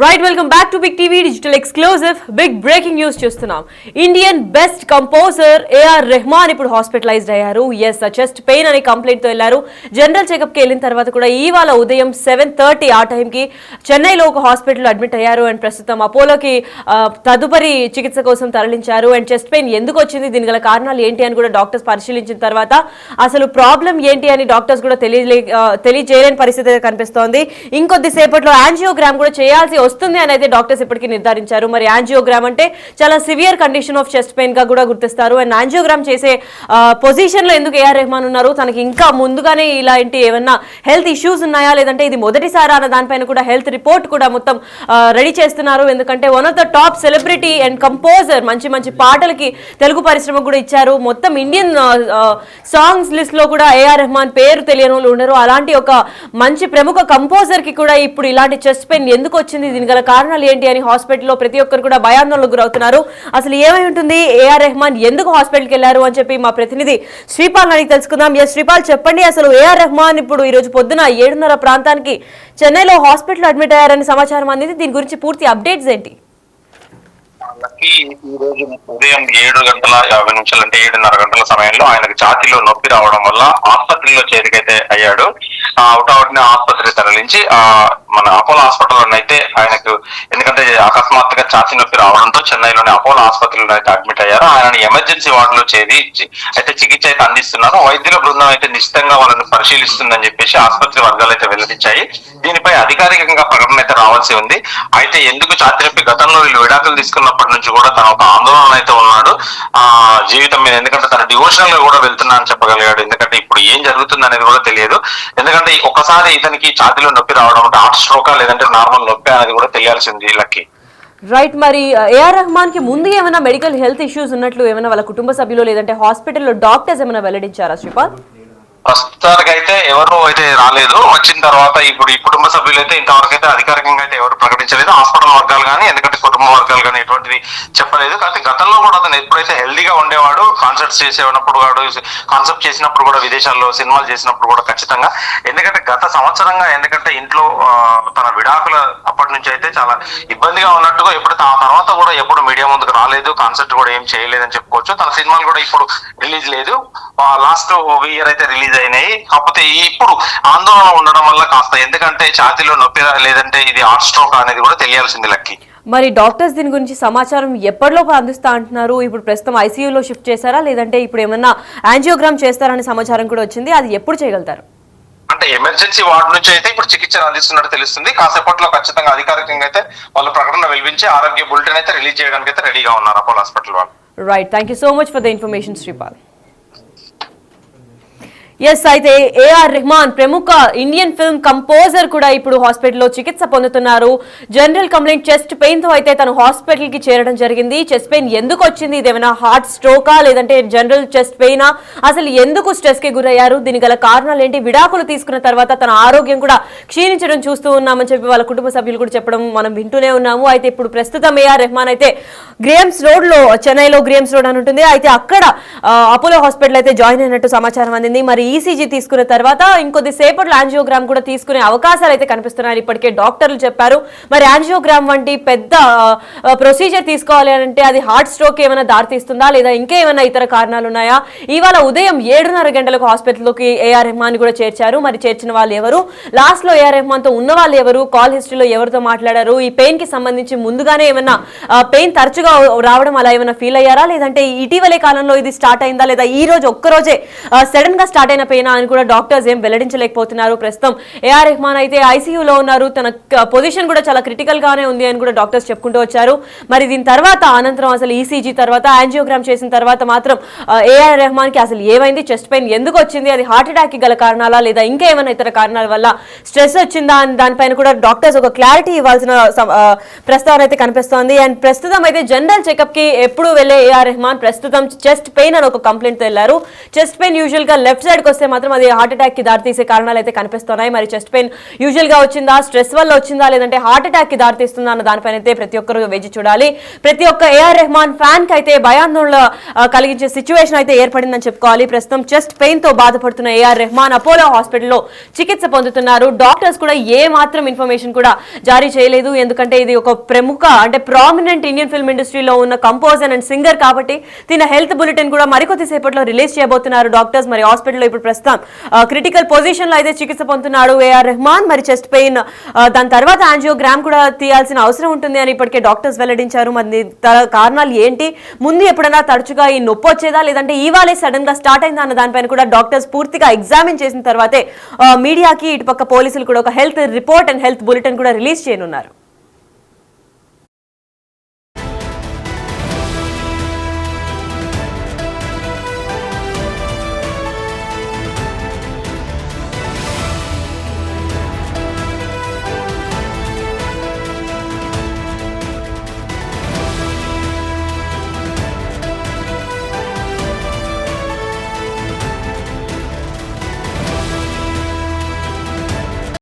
Right welcome back to big TV digital exclusive big breaking news చూస్తున్నాం. Indian best composer AR Rahman ఇప్పుడు hospitalised అయ్యారు. Yes chest pain అనే complaint తో వెళ్లారు. General checkup కి వెళ్ళిన తర్వాత కూడా ఇవాళ ఉదయం 7:30 ఆ టైంకి చెన్నైలో ఒక హాస్పిటల్ అడ్మిట్ అయ్యారు. అండ్ ప్రస్తుతం అపోలోకి తదుపరి చికిత్స కోసం తరలించారు. అండ్ చెస్ట్ పెయిన్ ఎందుకు వచ్చింది, దీని గల కారణాలు ఏంటి అని కూడా డాక్టర్స్ పరిశీలించిన తర్వాత అసలు ప్రాబ్లం ఏంటి అని డాక్టర్స్ కూడా తెలియజేయలేని పరిస్థితి కనిపిస్తోంది. ఇంకొద్దిసేపట్లో యాంజియోగ్రామ్ కూడా చేయాల్సి వస్తుంది అని అయితే డాక్టర్స్ ఇప్పటికీ నిర్ధారించారు. మరి యాంజియోగ్రామ్ అంటే చాలా severe condition of chest pain గా కూడా గుర్తిస్తారు. అండ్ యాంజియోగ్రామ్ చేసే పొజిషన్ లో ఎందుకు ఏఆర్ రెహమాన్ ఉన్నారు, తనకి ఇంకా ముందుగానే ఇలాంటి ఏమన్నా హెల్త్ ఇష్యూస్ ఉన్నాయా, లేదంటే ఇది మొదటిసారి అన్న దానిపైన కూడా హెల్త్ రిపోర్ట్ కూడా మొత్తం రెడీ చేస్తున్నారు. ఎందుకంటే one of the top celebrity and composer, మంచి మంచి పాటలకి తెలుగు పరిశ్రమ కూడా ఇచ్చారు. మొత్తం ఇండియన్ సాంగ్స్ లిస్ట్ లో కూడా ఏఆర్ రెహమాన్ పేరు తెలియని వాళ్ళు ఉండరు. అలాంటి ఒక మంచి ప్రముఖ కంపోజర్ కి కూడా ఇప్పుడు ఇలాంటి చెస్ట్ పెయిన్ ఎందుకు వచ్చింది, దీని గల కారణాలు ఏంటి అని హాస్పిటల్లో ప్రతి ఒక్కరు కూడా భయాందోళనకు గురవుతున్నారు. అసలు ఏమై ఉంటుంది, ఏఆర్ రెహమాన్ ఎందుకు హాస్పిటల్కి వెళ్లారు అని చెప్పి మా ప్రతినిధి శ్రీపాల్ అడిగి తెలుసుకుందాం. ఎస్ శ్రీపాల్, చెప్పండి, అసలు ఏఆర్ రెహమాన్ ఇప్పుడు ఈ రోజు పొద్దున 7:30 ప్రాంతానికి చెన్నైలో హాస్పిటల్ అడ్మిట్ అయ్యారని సమాచారం అందింది. దీని గురించి పూర్తి అప్డేట్స్ ఏంటి? ఈ రోజు ఉదయం 7:50 అంటే 7:30 గంటల సమయంలో ఆయనకు ఛాతీలో నొప్పి రావడం వల్ల ఆసుపత్రిలో చేరికైతే అయ్యాడు. అవుట్ ఆసుపత్రి తరలించి మన అపోలో హాస్పిటల్లో అయితే ఆయనకు, ఎందుకంటే అకస్మాత్తుగా ఛాతీ నొప్పి రావడంతో చెన్నైలోని అపోలో ఆసుపత్రిలో అయితే అడ్మిట్ అయ్యారు. ఆయన ఎమర్జెన్సీ వార్డులో చేరి అయితే చికిత్స అయితే అందిస్తున్నారు. వైద్యుల బృందం అయితే నిశ్చితంగా వాళ్ళని పరిశీలిస్తుందని చెప్పేసి ఆసుపత్రి వర్గాలు అయితే వెల్లడించాయి. దీనిపై అధికారికంగా ప్రకటన అయితే రావాల్సి ఉంది. అయితే ఎందుకు ఛాతీ నొప్పి, గతంలో వీళ్ళు విడాకులు తీసుకున్నప్పటి నుంచి కూడా తన ఒక ఆందోళన అయితే ఉన్నాడు జీవితం మీద. ఎందుకంటే తన డివోషనల్ గా కూడా వెళ్తున్నా అని చెప్పగలిగాడు. ఎందుకంటే ఇప్పుడు ఏం జరుగుతుంది అనేది కూడా తెలియదు. ఎందుకంటే ఒకసారి ఇతనికి ఛాతీలో నొప్పి రావడం అంటే హార్ట్ స్ట్రోకా లేదంటే నార్మల్ నొప్పి అనేది కూడా తెలియాల్సింది వీళ్ళకి. రైట్, మరి ఏఆర్ రెహమాన్ కి ముందు ఏమైనా మెడికల్ హెల్త్ ఇష్యూస్ ఉన్నట్లు ఏమైనా వాళ్ళ కుటుంబ సభ్యులు లేదంటే హాస్పిటల్లో డాక్టర్స్ ఏమైనా వెల్లడించారా శ్రీపాల్? ప్రస్తుతానికి అయితే ఎవరు అయితే రాలేదు. వచ్చిన తర్వాత ఇప్పుడు ఈ కుటుంబ సభ్యులు అయితే ఇంతవరకు అయితే అధికారికంగా అయితే ఎవరు ప్రకటించలేదు. హాస్పిటల్ వర్గాలు కానీ, ఎందుకంటే కుటుంబ వర్గాలు కానీ ఎటువంటిది చెప్పలేదు. కానీ గతంలో కూడా అతను ఎప్పుడైతే హెల్దీగా ఉండేవాడు, కాన్సర్ట్స్ చేసేటప్పుడు కాన్సెప్ట్ చేసినప్పుడు కూడా, విదేశాల్లో సినిమాలు చేసినప్పుడు కూడా ఖచ్చితంగా, ఎందుకంటే గత సంవత్సరంగా ఎందుకంటే ఇంట్లో తన విడాకుల అప్పటి నుంచి అయితే చాలా ఇబ్బందిగా ఉన్నట్టుగా, ఎప్పుడు ఆ తర్వాత కూడా ఎప్పుడు మీడియా ముందుకు రాలేదు, కాన్సర్ట్ కూడా ఏం చేయలేదని చెప్పుకోవచ్చు. తన సినిమాలు కూడా ఇప్పుడు రిలీజ్ లేదు. లాస్ట్ ఇయర్ అయితే రిలీజ్ అయినాయి. కాకపోతే ఇప్పుడు ఆందోళన ఉండడం వల్ల కాస్త, ఎందుకంటే ఛాతీలో నొప్పి లేదంటే ఇది హార్ట్ స్ట్రోక్ అనేది కూడా తెలియాల్సింది లక్కి. మరి డాక్టర్స్ దీని గురించి సమాచారం ఎప్పటిలోపు అందిస్తా అంటున్నారు? ఇప్పుడు ప్రస్తుతం ఐసీయూలో షిఫ్ట్ చేశారా, లేదంటే ఇప్పుడు ఏమన్నా యాంజియోగ్రామ్ చేస్తారనే సమాచారం కూడా వచ్చింది, అది ఎప్పుడు చేయగలుగుతారు? అంటే ఎమర్జెన్సీ వార్డు నుంచి అయితే ఇప్పుడు చికిత్సను అందిస్తున్నట్టు తెలుస్తుంది. కాసేపట్లో ఖచ్చితంగా అధికారికంగా అయితే వాళ్ళు ప్రకటన వెలిపించి ఆరోగ్య బులెటిన్ అయితే రిలీజ్ చేయడానికి అయితే రెడీగా ఉన్నారు అపోలో హాస్పిటల్ వాళ్ళు. Right, thank you so much for the information Sripal. Yes, అయితే ఏఆర్ రెహమాన్ ప్రముఖ ఇండియన్ ఫిల్మ్ కంపోజర్ కూడా ఇప్పుడు హాస్పిటల్లో చికిత్స పొందుతున్నారు. జనరల్ కంప్లైంట్ చెస్ట్ పెయిన్ తో అయితే తను హాస్పిటల్ కి చేరడం జరిగింది. చెస్ట్ పెయిన్ ఎందుకు వచ్చింది, ఇదేమైనా హార్ట్ స్ట్రోకా లేదంటే జనరల్ చెస్ట్ పెయినా, అసలు ఎందుకు స్ట్రెస్ కి గురయ్యారు, దీని గల కారణాలు ఏంటి, విడాకులు తీసుకున్న తర్వాత తన ఆరోగ్యం కూడా క్షీణించడం చూస్తూ ఉన్నామని చెప్పి వాళ్ళ కుటుంబ సభ్యులు కూడా చెప్పడం మనం వింటూనే ఉన్నాము. అయితే ఇప్పుడు ప్రస్తుతం ఏఆర్ రెహమాన్ అయితే గ్రేమ్స్ రోడ్ లో, చెన్నైలో గ్రేమ్స్ రోడ్ అని ఉంటుంది, అయితే అక్కడ అపోలో హాస్పిటల్ అయితే జాయిన్ అయినట్టు సమాచారం అందింది. మరి ఈసీజీ తీసుకున్న తర్వాత ఇంకొద్ది సేపట్లో యాంజియోగ్రామ్ కూడా తీసుకునే అవకాశాలు అయితే కనిపిస్తున్నాయి ఇప్పటికే డాక్టర్లు చెప్పారు. మరి యాంజియోగ్రామ్ వంటి పెద్ద ప్రొసీజర్ తీసుకోవాలి అంటే అది హార్ట్ స్ట్రోక్ ఏమైనా దారితీస్తుందా, లేదా ఇంకేమైనా ఇతర కారణాలు ఉన్నాయా? ఇవాళ ఉదయం 7:30 గంటలకు హాస్పిటల్లోకి ఏఆర్ రెహమాన్ కూడా చేర్చారు. మరి చేర్చిన వాళ్ళు ఎవరు, లాస్ట్ లో ఏఆర్ రెహమాన్ తో ఉన్న వాళ్ళు ఎవరు, కాల్ హిస్టరీలో ఎవరితో మాట్లాడారు, ఈ పెయిన్ కి సంబంధించి ముందుగానే ఏమైనా పెయిన్ తరచుగా రావడం అలా ఏమైనా ఫీల్ అయ్యారా, లేదంటే ఇటీవలే కాలంలో ఇది స్టార్ట్ అయిందా, లేదా ఈ రోజు ఒక్కరోజే సడన్ గా స్టార్ట్ అయిన పెయిన్ అని కూడా డాక్టర్స్ ఏం వెల్లడించలేకపోతున్నారు. ప్రస్తుతం ఏఆర్ రెహమాన్ అయితే ఐసీయూలో ఉన్నారు. తన పొజిషన్ కూడా చాలా క్రిటికల్ గానే ఉంది అని కూడా డాక్టర్స్ చెప్పుకుంటూ వచ్చారు. మరి దీని తర్వాత అనంతరం అసలు ఈసీజీ తర్వాత యాంజియోగ్రామ్ చేసిన తర్వాత మాత్రం ఏఆర్ రెహమాన్ కి అసలు ఏమైంది, చెస్ట్ పెయిన్ ఎందుకు వచ్చింది, అది హార్ట్ అటాక్ కి గల కారణాలా, లేదా ఇంకా ఏమైనా ఇతర కారణాల వల్ల స్ట్రెస్ వచ్చిందా అని దానిపైన కూడా డాక్టర్స్ ఒక క్లారిటీ ఇవ్వాల్సిన ప్రస్తావన అయితే కనిపిస్తోంది. అండ్ ప్రస్తుతం అయితే జనరల్ చెకప్ కి ఎప్పుడు వెళ్లే ఏఆర్ రెహమాన్ ప్రస్తుతం చెస్ట్ పెయిన్ అని ఒక కంప్లైంట్ తో వెళ్లారు. చెస్ట్ పెయిన్ యూజువల్ గా లెఫ్ట్ సైడ్ విషయానికి వస్తే మాత్రం అది హార్ట్ అటాక్ కి దారితీసే కారణాలు అయితే కనిపిస్తున్నాయి. మరి చెస్ట్ పెయిన్ యూజువల్ గా వచ్చిందా, స్ట్రెస్ వల్ల వచ్చిందా, లేదంటే హార్ట్ అటాక్ కి దారితీస్తుందా అన్న దానిపైన అయితే ప్రతి ఒక్కరు వేచి చూడాలి. ప్రతి ఒక్క ఏఆర్ రెహమాన్ ఫ్యాన్ కి అయితే భయాందోళన కలిగించే సిచ్యువేషన్ అయితే ఏర్పడిందని చెప్పుకోవాలి. ప్రస్తుతం చెస్ట్ పెయిన్ తో బాధపడుతున్న ఏఆర్ రెహమాన్ అపోలో హాస్పిటల్లో చికిత్స పొందుతున్నారు. డాక్టర్స్ కూడా ఏ మాత్రం ఇన్ఫర్మేషన్ కూడా జారీ చేయలేదు. ఎందుకంటే ఇది ఒక ప్రముఖ అంటే ప్రామినెంట్ ఇండియన్ ఫిల్మ్ ఇండస్ట్రీలో ఉన్న కంపోజర్ అండ్ సింగర్ కాబట్టి దీని హెల్త్ బులెటిన్ కూడా మరికొద్ది సేపట్లో రిలీజ్ చేయబోతున్నారు డాక్టర్స్. మరి హాస్పిటల్లో ఇప్పుడు ప్రస్తుతం క్రిటికల్ పొజిషన్ లో అయితే చికిత్స పొందుతున్నాడు ఏఆర్ రెహమాన్. మరి చెస్ట్ పెయిన్ దాని తర్వాత యాంజియోగ్రామ్ కూడా తీయాల్సిన అవసరం ఉంటుంది అని ఇప్పటికే డాక్టర్స్ వెల్లడించారు. మరి కారణాలు ఏంటి, ముందు ఎప్పుడైనా తరచుగా ఈ నొప్పి వచ్చేదా, లేదంటే ఇవాళే సడన్ గా స్టార్ట్ అయిందా అన్న దానిపైన కూడా డాక్టర్స్ పూర్తిగా ఎగ్జామిన్ చేసిన తర్వాతే మీడియాకి ఇటుపక్క పోలీసులు కూడా ఒక health report and health bulletin కూడా రిలీజ్ చేయనున్నారు.